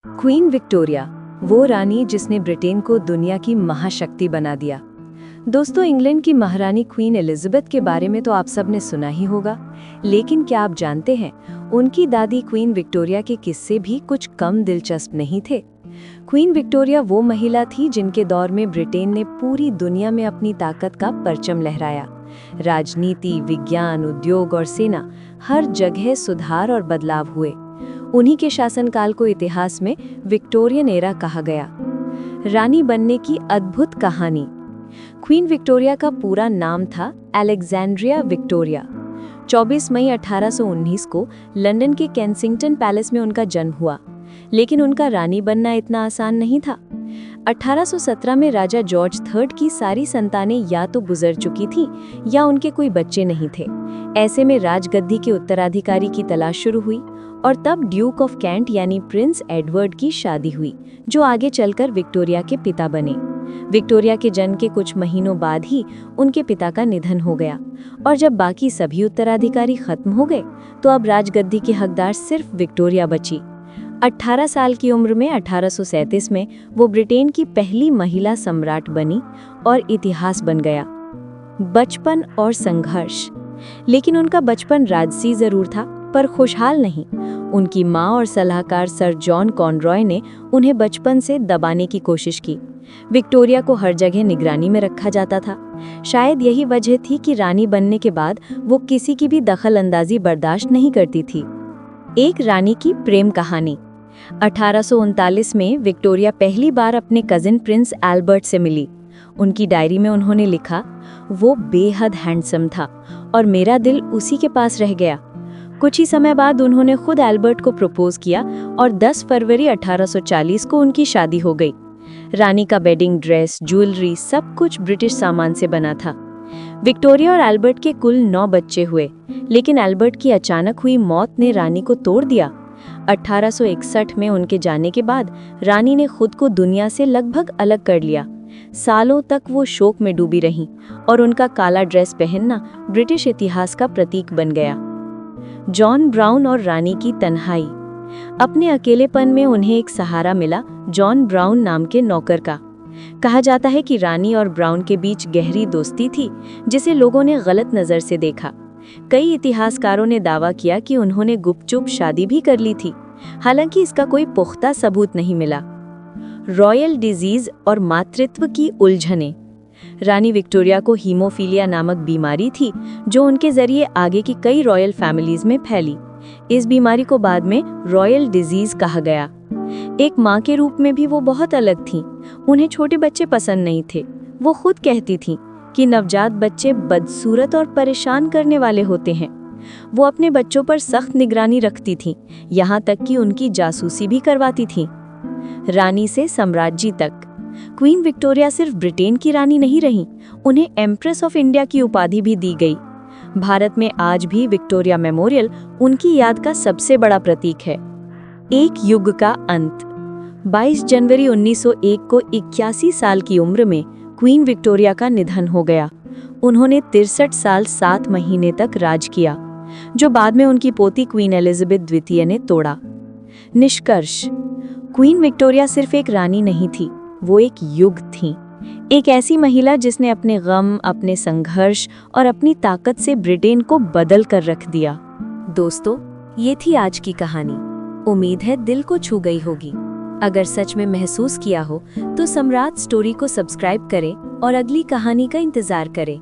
Queen Victoria, वो रानी जिसने Britain को दुनिया की महाशक्ति बना दिया। दोस्तों, इंग्लैंड की महारानी क्वीन एलिजाबेथ के बारे में तो आप सब ने सुना ही होगा, लेकिन क्या आप जानते हैं उनकी दादी क्वीन विक्टोरिया के किस्से भी कुछ कम दिलचस्प नहीं थे। क्वीन विक्टोरिया वो महिला थी जिनके दौर में ब्रिटेन ने पूरी दुनिया में अपनी ताकत का परचम लहराया। राजनीति, विज्ञान, उद्योग और सेना, हर जगह सुधार और बदलाव हुए। उन्हीं के शासनकाल को इतिहास में विक्टोरियन एरा कहा गया। रानी बनने की अद्भुत कहानी। क्वीन विक्टोरिया का पूरा नाम था अलेक्जेंड्रिया विक्टोरिया। 24 मई 1819 को लंदन के केंसिंगटन पैलेस में उनका जन्म हुआ, लेकिन उनका रानी बनना इतना आसान नहीं था। 1817 में राजा जॉर्ज III की सारी संतानें या तो गुजर चुकी थीं या उनके कोई बच्चे नहीं थे। ऐसे में राजगद्दी के उत्तराधिकारी की तलाश शुरू हुई और तब ड्यूक ऑफ कैंट यानी प्रिंस एडवर्ड की शादी हुई, जो आगे चलकर विक्टोरिया के पिता बने। विक्टोरिया के जन्म के कुछ महीनों बाद ही उनके पिता का निधन हो गया और जब बाकी सभी उत्तराधिकारी खत्म हो गए तो अब राजगद्दी के हकदार सिर्फ विक्टोरिया बची। 18 साल की उम्र में 1837 में वो ब्रिटेन की पहली महिला सम्राट बनी और इतिहास बन गया। बचपन और संघर्ष। लेकिन उनका बचपन राजसी जरूर था, पर खुशहाल नहीं। उनकी माँ और सलाहकार सर जॉन कॉनरॉय ने उन्हें बचपन से दबाने की कोशिश की। विक्टोरिया को हर जगह निगरानी में रखा जाता था। शायद यही वजह थी कि रानी बनने के बाद वो किसी की भी दखल अंदाजी बर्दाश्त नहीं करती थी। एक रानी की प्रेम कहानी। 1839 में विक्टोरिया पहली बार अपने कजिन प्रिंस एल्बर्ट से मिली। उनकी डायरी में उन्होंने लिखा, वो बेहद हैंडसम था और मेरा दिल उसी के पास रह गया। कुछ ही समय बाद उन्होंने खुद एल्बर्ट को प्रपोज किया और 10 फरवरी 1840 को उनकी शादी हो गई। रानी का वेडिंग ड्रेस, ज्वेलरी, सब कुछ ब्रिटिश सामान से बना था। विक्टोरिया और एल्बर्ट के कुल 9 बच्चे हुए, लेकिन एल्बर्ट की अचानक हुई मौत ने रानी को तोड़ दिया। 1861 में उनके जाने के बाद रानी ने खुद को दुनिया से लगभग अलग कर लिया। सालों तक वो शोक में डूबी रहीं और उनका काला ड्रेस पहनना ब्रिटिश इतिहास का प्रतीक बन गया। जॉन ब्राउन और रानी की तन्हाई। अपने अकेलेपन में उन्हें एक सहारा मिला, जॉन ब्राउन नाम के नौकर का। कहा जाता है कि रानी और ब्राउन के बीच गहरी दोस्ती थी, जिसे लोगों ने गलत नजर से देखा। कई इतिहासकारों ने दावा किया कि उन्होंने गुपचुप शादी भी कर ली थी, हालांकि इसका कोई पुख्ता सबूत नहीं मिला। रॉयल डिजीज और मातृत्व की उलझनें। रानी विक्टोरिया को हीमोफीलिया नामक बीमारी थी, जो उनके जरिए आगे की कई रॉयल फैमिलीज में फैली। इस बीमारी को बाद में रॉयल डिजीज कहा गया। एक माँ के रूप में भी वो बहुत अलग थीं। उन्हें छोटे बच्चे पसंद नहीं थे। वो खुद कहती थीं कि नवजात बच्चे बदसूरत और परेशान करने वाले होते हैं। वो अपने बच्चों पर सख्त निगरानी रखती थीं, यहाँ तक कि उनकी जासूसी भी करवाती थीं। रानी से सम्राज्ञी तक। क्वीन विक्टोरिया सिर्फ ब्रिटेन की रानी नहीं रहीं, उन्हें एम्प्रेस ऑफ इंडिया की उपाधि भी दी गई। भारत में आज भी विक्टोरिया मेमोरियल उनकी याद का सबसे बड़ा प्रतीक है। एक युग का अंत। 22 जनवरी 1901 को 81 साल की उम्र में क्वीन विक्टोरिया का निधन हो गया। उन्होंने 63 साल 7 महीने तक राज किया, जो बाद में उनकी पोती क्वीन एलिजाबेथ द्वितीय ने तोड़ा। निष्कर्ष। क्वीन विक्टोरिया सिर्फ एक रानी नहीं थी, वो एक युग थी। एक ऐसी महिला जिसने अपने गम, अपने संघर्ष और अपनी ताकत से ब्रिटेन को बदल कर रख दिया। दोस्तों, ये थी आज की कहानी। उम्मीद है दिल को छू गई होगी। अगर सच में महसूस किया हो तो सम्राट स्टोरी को सब्सक्राइब करें और अगली कहानी का इंतजार करें।